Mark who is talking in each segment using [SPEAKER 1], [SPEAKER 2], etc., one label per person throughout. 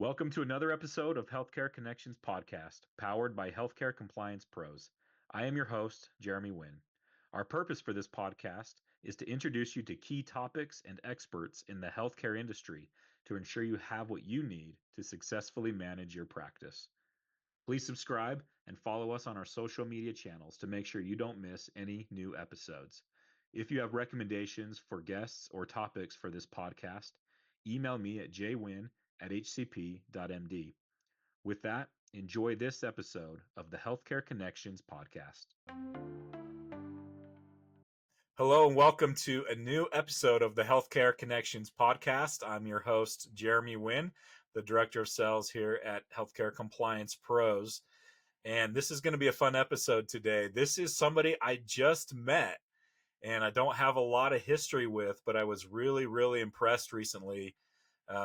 [SPEAKER 1] Welcome to another episode of Healthcare Connections podcast, powered by Healthcare Compliance Pros. I am your host, Jeremy Wynn. Our purpose for this podcast is to introduce you to key topics and experts in the healthcare industry to ensure you have what you need to successfully manage your practice. Please subscribe and follow us on our social media channels to make sure you don't miss any new episodes. If you have recommendations for guests or topics for this podcast, email me at jwin@hcp.md. With that, enjoy this episode of the Healthcare Connections podcast. Hello and welcome to a new episode of the Healthcare Connections podcast. I'm your host, Jeremy Wynn, the Director of Sales here at Healthcare Compliance Pros. And this is going to be a fun episode today. This is somebody I just met and I don't have a lot of history with, but I was really impressed recently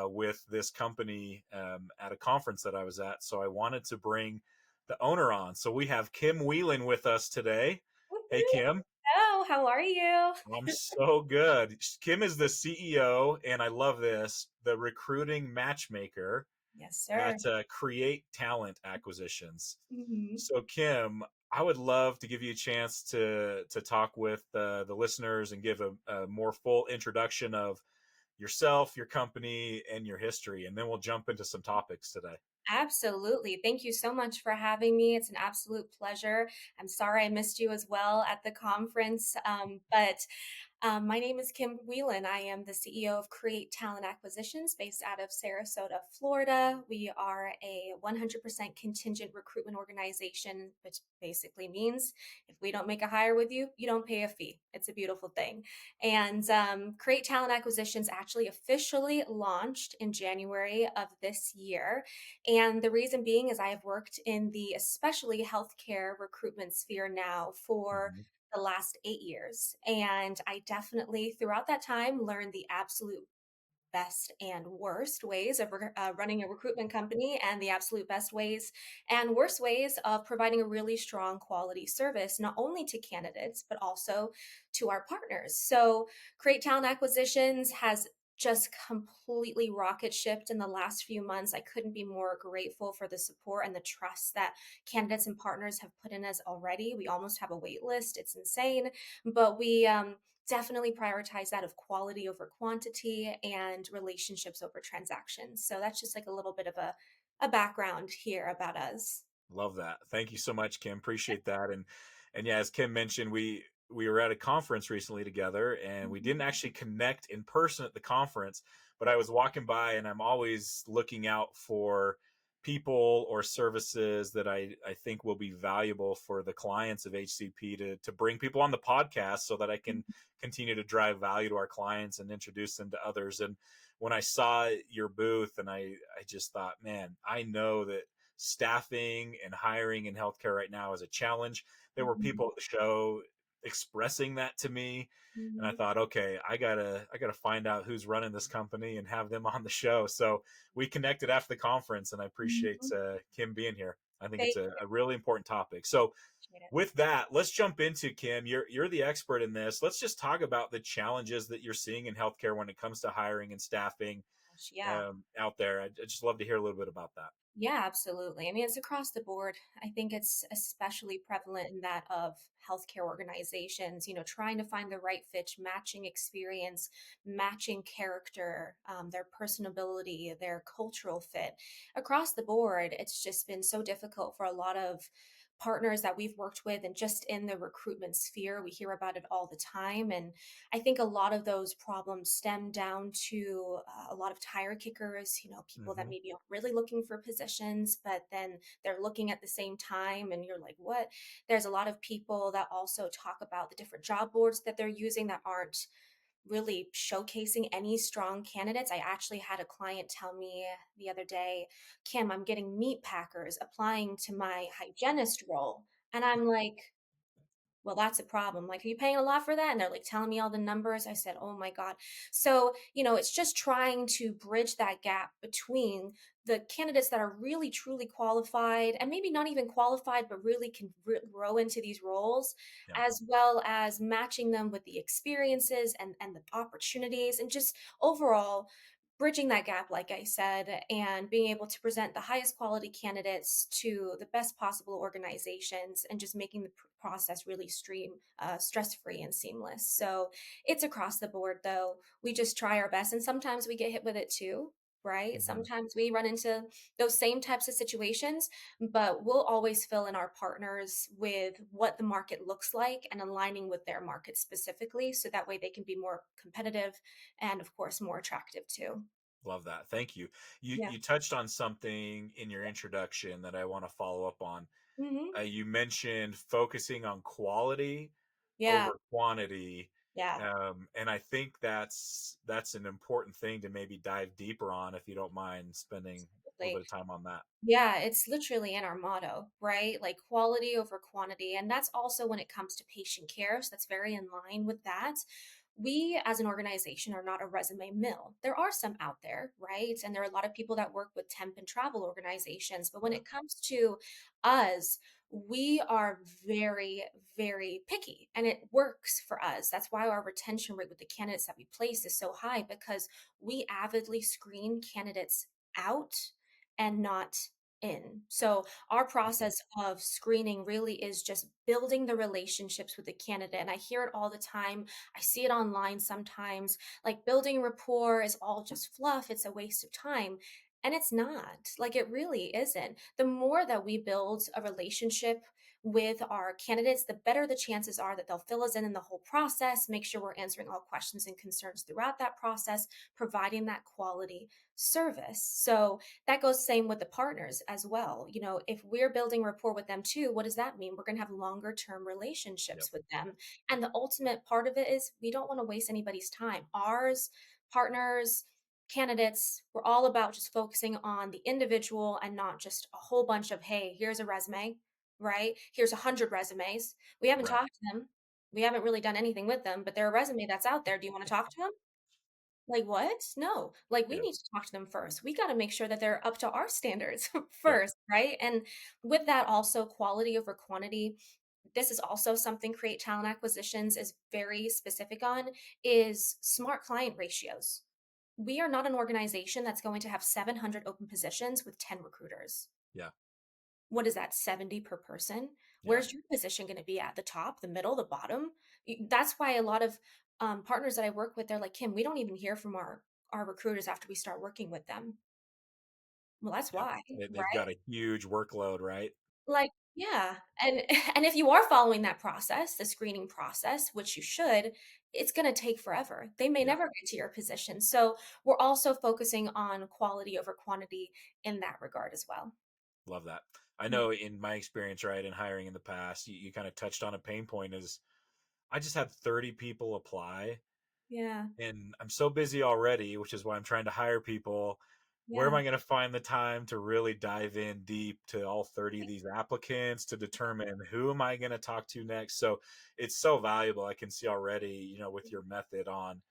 [SPEAKER 1] with this company at a conference that I was at. So I wanted to bring the owner on. So we have Kim Whelan with us today. Hey, Kim.
[SPEAKER 2] Oh, how are you?
[SPEAKER 1] I'm so good. Kim is the CEO, and I love this, the recruiting matchmaker
[SPEAKER 2] Yes,
[SPEAKER 1] at
[SPEAKER 2] sir.
[SPEAKER 1] Create Talent Acquisitions.
[SPEAKER 2] Mhm.
[SPEAKER 1] So, Kim, I would love to give you a chance to talk with the listeners and give a more full introduction of yourself, your company, and your history, and then we'll jump into some topics today.
[SPEAKER 2] Absolutely. Thank you so much for having me. It's an absolute pleasure. I'm sorry I missed you as well at the conference, but my name is Kim Whelan. I am the CEO of Create Talent Acquisitions based out of Sarasota, Florida. We are a 100% contingent recruitment organization, which basically means if we don't make a hire with you, you don't pay a fee. It's a beautiful thing. And Create Talent Acquisitions actually officially launched in January of this year. And the reason being is I have worked in the especially healthcare recruitment sphere now for
[SPEAKER 1] Mhm.
[SPEAKER 2] the last 8 years. And I definitely, throughout that time, learned the absolute best and worst ways of running a recruitment company and the absolute best ways and worst ways of providing a really strong quality service, not only to candidates, but also to our partners. So, Create Talent Acquisitions has just completely rocket shipped in the last few months. I couldn't be more grateful for the support and the trust that candidates and partners have put in us already. We almost have a wait list. It's insane, but we definitely prioritize that of quality over quantity and relationships over transactions. So that's just like a little bit of a background here about us.
[SPEAKER 1] Love that. Thank you so much, Kim. Appreciate that. And yeah, as Kim mentioned, we were at a conference recently together, and we didn't
[SPEAKER 2] Mhm.
[SPEAKER 1] actually connect in person at the conference, but I was walking by, and I'm always looking out for people or services that I think will be valuable for the clients of HCP to bring people on the podcast so that I can continue to drive value to our clients and introduce them to others. And when I saw your booth, and I just thought, man, I know that staffing and hiring in healthcare right now is a challenge. There were people
[SPEAKER 2] Mhm.
[SPEAKER 1] at the show expressing that to me, and I
[SPEAKER 2] Mhm.
[SPEAKER 1] thought, okay, I gotta find out who's running this company and have them on the show. So we connected after the conference, and I appreciate
[SPEAKER 2] Mhm.
[SPEAKER 1] Kim being here. I think it's
[SPEAKER 2] Thank
[SPEAKER 1] a really important topic. So
[SPEAKER 2] you. Appreciate
[SPEAKER 1] with that, let's jump into Kim. You're the expert in this. Let's just talk about the challenges that you're seeing in healthcare when it comes to hiring and staffing
[SPEAKER 2] it. Yeah.
[SPEAKER 1] out there. I'd just love to hear a little bit about that.
[SPEAKER 2] Yeah, absolutely. I mean, it's across the board. I think it's especially prevalent in that of healthcare organizations, trying to find the right fit, matching experience, matching character, their personability, their cultural fit. Across the board, it's just been so difficult for a lot of partners that we've worked with and just in the recruitment sphere. We hear about it all the time. And I think a lot of those problems stem down to a lot of tire kickers, people that
[SPEAKER 1] Hmm.
[SPEAKER 2] maybe aren't really looking for positions, but then they're looking at the same time and you're like, what? There's a lot of people that also talk about the different job boards that they're using that aren't really showcasing any strong candidates. I actually had a client tell me the other day, Kim, I'm getting meat packers applying to my hygienist role. And I'm like, well, that's a problem. Like, are you paying a lot for that? And they're like telling me all the numbers. I said, oh my God. So, it's just trying to bridge that gap between the candidates that are really truly qualified and maybe not even qualified, but really can grow into these roles,
[SPEAKER 1] Yeah.
[SPEAKER 2] as well as matching them with the experiences and the opportunities and just overall bridging that gap, like I said, and being able to present the highest quality candidates to the best possible organizations and just making the process really stress free and seamless. So it's across the board, though. We just try our best, and sometimes we get hit with it too. Right.
[SPEAKER 1] Mhm.
[SPEAKER 2] Sometimes we run into those same types of situations, but we'll always fill in our partners with what the market looks like and aligning with their market specifically. So that way they can be more competitive and, of course, more attractive too.
[SPEAKER 1] Love that. Thank you. You
[SPEAKER 2] Yeah.
[SPEAKER 1] you touched on something in your introduction that I want to follow up on.
[SPEAKER 2] Mhm.
[SPEAKER 1] You mentioned focusing on quality
[SPEAKER 2] Yeah.
[SPEAKER 1] over quantity,
[SPEAKER 2] Yeah.
[SPEAKER 1] and I think that's an important thing to maybe dive deeper on if you don't mind spending a little
[SPEAKER 2] Absolutely.
[SPEAKER 1] bit of time on that.
[SPEAKER 2] Yeah, it's literally in our motto, right? Like quality over quantity. And that's also when it comes to patient care. So that's very in line with that. We as an organization are not a resume mill. There are some out there, right? And there are a lot of people that work with temp and travel organizations. But when
[SPEAKER 1] Yeah.
[SPEAKER 2] it comes to us, we are very, very picky and it works for us. That's why our retention rate with the candidates that we place is so high because we avidly screen candidates out and not in. So our
[SPEAKER 1] Okay.
[SPEAKER 2] process of screening really is just building the relationships with the candidate. And I hear it all the time. I see it online sometimes. Like building rapport is all just fluff. It's a waste of time. And it's not. Like it really isn't. The more that we build a relationship with our candidates, the better the chances are that they'll fill us in the whole process, make sure we're answering all questions and concerns throughout that process, providing that quality service. So that goes same with the partners as well. You know, if we're building rapport with them too, what does that mean? We're going to have longer term
[SPEAKER 1] Yep.
[SPEAKER 2] relationships with them. And the ultimate part of it is we don't want to waste anybody's time. Ours, partners, candidates, we're all about just focusing on the individual and not just a whole bunch of, hey, here's a resume, right? Here's 100 resumes. We haven't
[SPEAKER 1] Right.
[SPEAKER 2] talked to them. We haven't really done anything with them, but they're a resume that's out there. Do you want to talk to them? Like, what? No. Like, we
[SPEAKER 1] Yeah.
[SPEAKER 2] need to talk to them first. We gotta make sure that they're up to our standards
[SPEAKER 1] Yep.
[SPEAKER 2] first, right? And with that, also quality over quantity. This is also something Create Talent Acquisitions is very specific on, is smart client ratios. We are not an organization that's going to have 700 open positions with 10 recruiters.
[SPEAKER 1] Yeah.
[SPEAKER 2] What is that, 70 per person?
[SPEAKER 1] Yeah.
[SPEAKER 2] Where's your position going to be at the top, the middle, the bottom? That's why a lot of partners that I work with, they're like, Kim, we don't even hear from our recruiters after we start working with them. Well, that's
[SPEAKER 1] Yeah.
[SPEAKER 2] why,
[SPEAKER 1] They've
[SPEAKER 2] right?
[SPEAKER 1] got a huge workload, right?
[SPEAKER 2] Like, yeah. And and if you are following that process, the screening process, which you should, it's going to take forever. They may
[SPEAKER 1] Yeah.
[SPEAKER 2] never get to your position. So we're also focusing on quality over quantity in that regard as well.
[SPEAKER 1] Love that. I
[SPEAKER 2] Yeah.
[SPEAKER 1] know in my experience, right, in hiring in the past, you kind of touched on a pain point is I just had 30 people apply
[SPEAKER 2] Yeah.
[SPEAKER 1] and I'm so busy already, which is why I'm trying to hire people. Where am
[SPEAKER 2] Yeah.
[SPEAKER 1] I going to find the time to really dive in deep to all 30 of these applicants to determine who am I going to talk to next? So it's so valuable. I can see already, with your method on,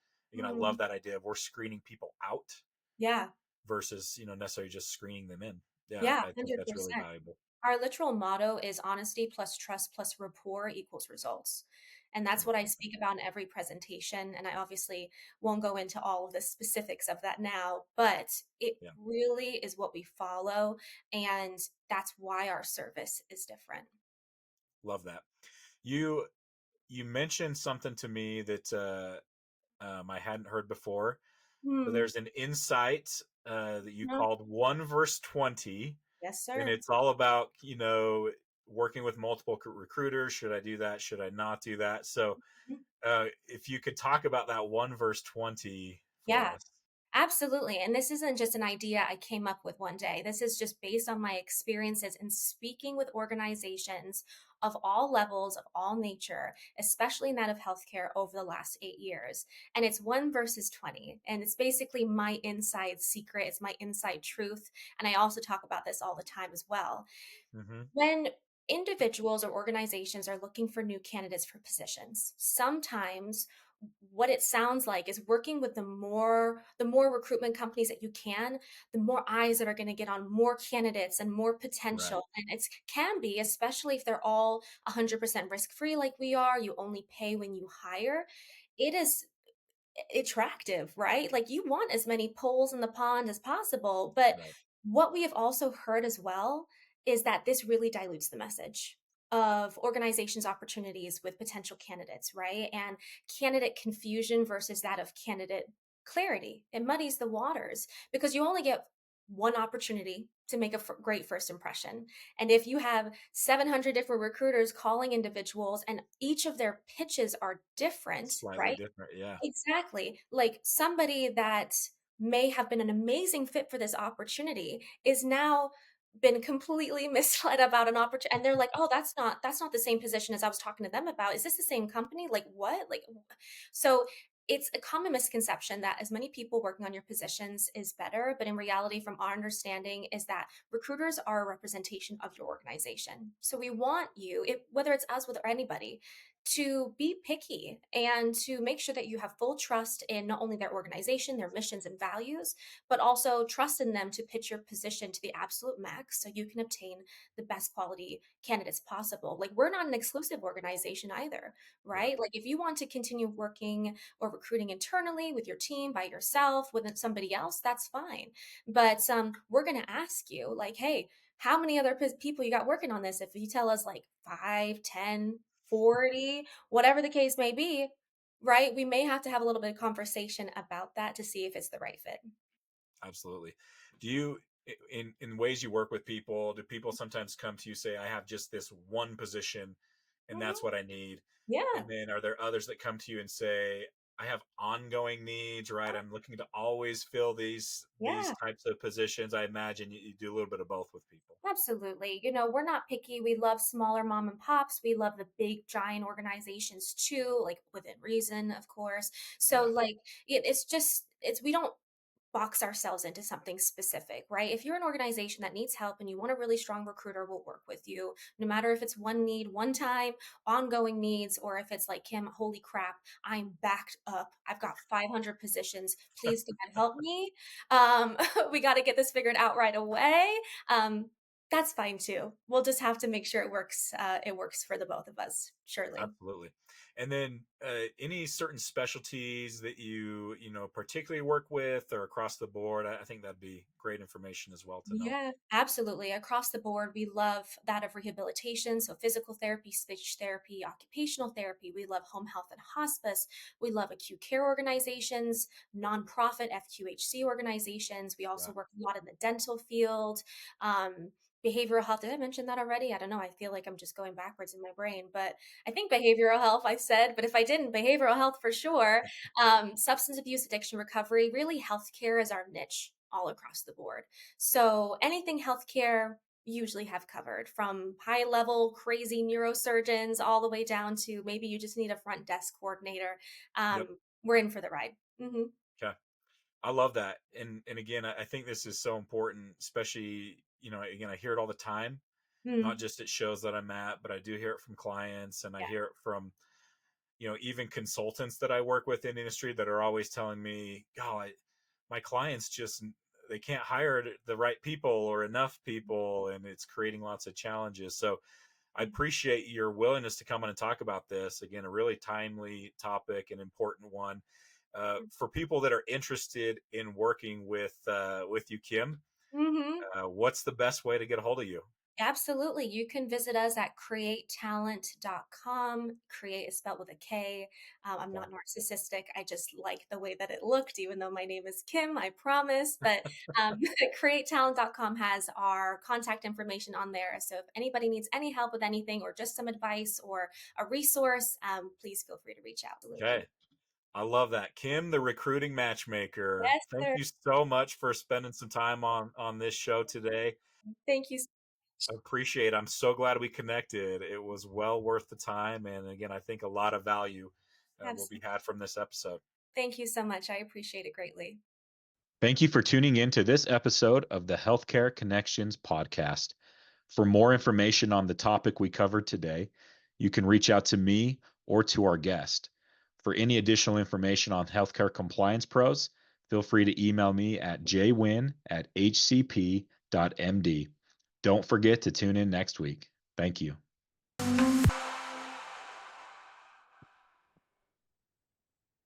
[SPEAKER 1] I love
[SPEAKER 2] Mm.
[SPEAKER 1] that idea of we're screening people out
[SPEAKER 2] Yeah.
[SPEAKER 1] versus, necessarily just screening them in. Yeah,
[SPEAKER 2] Yeah,
[SPEAKER 1] I think that's really
[SPEAKER 2] 100%.
[SPEAKER 1] valuable.
[SPEAKER 2] Our literal motto is honesty plus trust plus rapport equals results. And that's
[SPEAKER 1] Mm,
[SPEAKER 2] what I speak about in every presentation. And I obviously won't go into all of the specifics of that now, but it
[SPEAKER 1] yeah,
[SPEAKER 2] really is what we follow. And that's why our service is different.
[SPEAKER 1] love that. You you mentioned something to me that I hadn't heard before. So
[SPEAKER 2] Hmm.
[SPEAKER 1] there's an insight that you
[SPEAKER 2] No.
[SPEAKER 1] called 1 verse 20,
[SPEAKER 2] Yes,
[SPEAKER 1] and
[SPEAKER 2] sir.
[SPEAKER 1] it's all about working with multiple recruiters. Should I do that? Should I not do that? So
[SPEAKER 2] Mhm.
[SPEAKER 1] if you could talk about that 1 verse 20 for
[SPEAKER 2] Yeah.
[SPEAKER 1] us.
[SPEAKER 2] Absolutely. And this isn't just an idea I came up with one day. This is just based on my experiences in speaking with organizations of all levels, of all nature, especially in that of healthcare over the last 8 years. And it's 1 versus 20. And it's basically my inside secret, it's my inside truth. And I also talk about this all the time as well.
[SPEAKER 1] Hmm.
[SPEAKER 2] When individuals or organizations are looking for new candidates for positions, sometimes what it sounds like is working with the more recruitment companies that you can, the more eyes that are going to get on more candidates and more
[SPEAKER 1] Right.
[SPEAKER 2] potential. And it can be, especially if they're all 100% risk free like we are, you only pay when you hire. It is attractive, right? Like you want as many poles in the pond as possible. But
[SPEAKER 1] Right.
[SPEAKER 2] what we have also heard as well is that this really dilutes the message of organizations' opportunities with potential candidates, right? And candidate confusion versus that of candidate clarity. It muddies the waters because you only get one opportunity to make a great first impression. And if you have 700 different recruiters calling individuals and each of their pitches are different,
[SPEAKER 1] Slightly
[SPEAKER 2] right?
[SPEAKER 1] different. Yeah.
[SPEAKER 2] Exactly. Like somebody that may have been an amazing fit for this opportunity is now been completely misled about an opportunity and they're like, "Oh, that's not the same position as I was talking to them about. Is this the same company? Like what?" So it's a common misconception that as many people working on your positions is better, but in reality, from our understanding, is that recruiters are a representation of your organization. So we want you, whether it's us, or anybody, to be picky and to make sure that you have full trust in not only their organization, their missions and values, but also trust in them to pitch your position to the absolute max so you can obtain the best quality candidates possible. Like, we're not an exclusive organization either,
[SPEAKER 1] Yeah.
[SPEAKER 2] right? Like, if you want to continue working or recruiting internally with your team by yourself, with somebody else, that's fine. But we're going to ask you, like, hey, how many other people you got working on this? If you tell us like 5, 10, 40, whatever the case may be, right? We may have to have a little bit of conversation about that to see if it's the right fit.
[SPEAKER 1] Absolutely. Do you, in ways you work with people, do people sometimes come to you say, I have just this one position and that's
[SPEAKER 2] Mhm.
[SPEAKER 1] what I need?
[SPEAKER 2] Yeah,
[SPEAKER 1] And then are there others that come to you and say, I have ongoing needs, right? I'm looking to always fill these
[SPEAKER 2] yeah.
[SPEAKER 1] types of positions. I imagine you do a little bit of both with people.
[SPEAKER 2] Absolutely. We're not picky. We love smaller mom and pops. We love the big giant organizations too, like within reason, of course. So
[SPEAKER 1] Yeah.
[SPEAKER 2] like it's we don't box ourselves into something specific, right? If you're an organization that needs help and you want a really strong recruiter, we'll work with you. No matter if it's one need, one time, ongoing needs, or if it's like, Kim, holy crap, I'm backed up. I've got 500 positions. Please God help me. We got to get this figured out right away. Um, that's fine too. We'll just have to make sure it works. It works for the both of us, surely.
[SPEAKER 1] Absolutely. And then any certain specialties that particularly work with or across the board, I think that'd be great information as well to know.
[SPEAKER 2] Yeah, absolutely. Across the board, we love that of rehabilitation. So, physical therapy, speech therapy, occupational therapy. We love home health and hospice. We love acute care organizations, nonprofit FQHC organizations. We also
[SPEAKER 1] Yeah.
[SPEAKER 2] work a lot in the dental field. Um, Behavioral health. Did I mention that already? I don't know. I feel like I'm just going backwards in my brain, but I think behavioral health I said, but if I didn't, behavioral health for sure. Substance abuse, addiction recovery, really healthcare is our niche all across the board. So anything healthcare usually have covered from high level crazy neurosurgeons all the way down to maybe you just need a front desk coordinator.
[SPEAKER 1] Yep.
[SPEAKER 2] We're in for the ride.
[SPEAKER 1] Okay. I love that. And again, I think this is so important, especially, again, I hear it all the time, not
[SPEAKER 2] Mm,
[SPEAKER 1] just at shows that I'm at, but I do hear it from clients and I
[SPEAKER 2] yeah.
[SPEAKER 1] hear it from, even consultants that I work with in the industry that are always telling me, God, my clients just, they can't hire the right people or enough people. And it's creating lots of challenges. So I appreciate your willingness to come on and talk about this. Again, a really timely topic, an important one. For people that are interested in working with you, Kim,
[SPEAKER 2] Mm-hmm.
[SPEAKER 1] what's the best way to get a hold of you?
[SPEAKER 2] Absolutely. You can visit us at createtalent.com. Create is spelled with a K. I'm
[SPEAKER 1] Okay.
[SPEAKER 2] not narcissistic. I just like the way that it looked, even though my name is Kim, I promise. But um, createtalent.com has our contact information on there. So if anybody needs any help with anything or just some advice or a resource, please feel free to reach out. Absolutely.
[SPEAKER 1] Okay. I love that. Kim, the recruiting matchmaker.
[SPEAKER 2] Yes,
[SPEAKER 1] Thank
[SPEAKER 2] sir.
[SPEAKER 1] you so much for spending some time on this show today.
[SPEAKER 2] Thank you so
[SPEAKER 1] I
[SPEAKER 2] much.
[SPEAKER 1] appreciate it. I'm so glad we connected. It was well worth the time. And again, I think a lot of value will be
[SPEAKER 2] Absolutely.
[SPEAKER 1] had from this episode.
[SPEAKER 2] Thank you so much. I appreciate it greatly.
[SPEAKER 3] Thank you for tuning in to this episode of the Healthcare Connections podcast. For more information on the topic we covered today, you can reach out to me or to our guest. For any additional information on healthcare compliance pros, feel free to email me at jwin@hcp.md. Don't forget to tune in next week. Thank you.